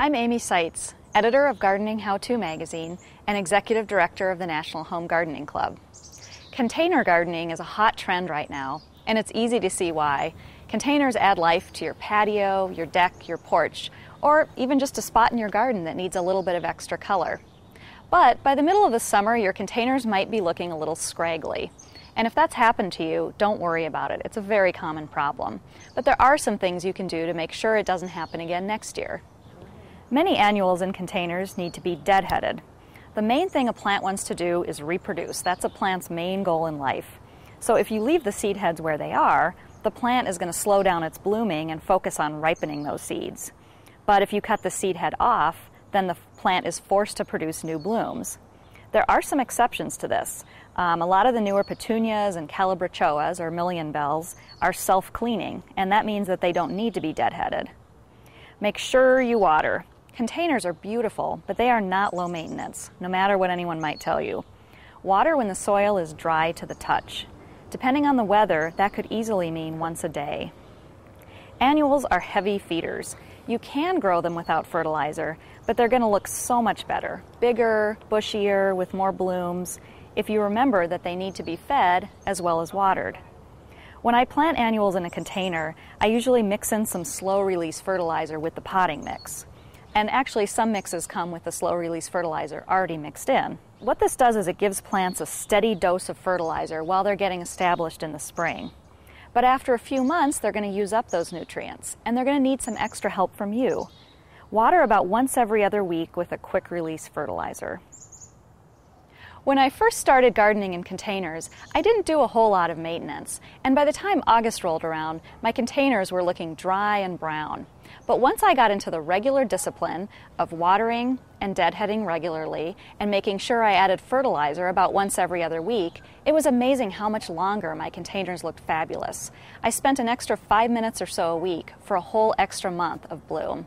I'm Amy Seitz, editor of Gardening How-To magazine and executive director of the National Home Gardening Club. Container gardening is a hot trend right now, and it's easy to see why. Containers add life to your patio, your deck, your porch, or even just a spot in your garden that needs a little bit of extra color. But by the middle of the summer, your containers might be looking a little scraggly. And if that's happened to you, don't worry about it. It's a very common problem. But there are some things you can do to make sure it doesn't happen again next year. Many annuals in containers need to be deadheaded. The main thing a plant wants to do is reproduce. That's a plant's main goal in life. So if you leave the seed heads where they are, the plant is going to slow down its blooming and focus on ripening those seeds. But if you cut the seed head off, then the plant is forced to produce new blooms. There are some exceptions to this. A lot of the newer petunias and calabrichoas, or million bells, are self-cleaning, and that means that they don't need to be deadheaded. Make sure you water. Containers are beautiful, but they are not low maintenance, no matter what anyone might tell you. Water when the soil is dry to the touch. Depending on the weather, that could easily mean once a day. Annuals are heavy feeders. You can grow them without fertilizer, but they're going to look so much better. Bigger, bushier, with more blooms, if you remember that they need to be fed as well as watered. When I plant annuals in a container, I usually mix in some slow-release fertilizer with the potting mix. And actually, some mixes come with the slow-release fertilizer already mixed in. What this does is it gives plants a steady dose of fertilizer while they're getting established in the spring. But after a few months, they're going to use up those nutrients, and they're going to need some extra help from you. Water about once every other week with a quick-release fertilizer. When I first started gardening in containers, I didn't do a whole lot of maintenance, and by the time August rolled around, my containers were looking dry and brown. But once I got into the regular discipline of watering and deadheading regularly and making sure I added fertilizer about once every other week, it was amazing how much longer my containers looked fabulous. I spent an extra 5 minutes or so a week for a whole extra month of bloom.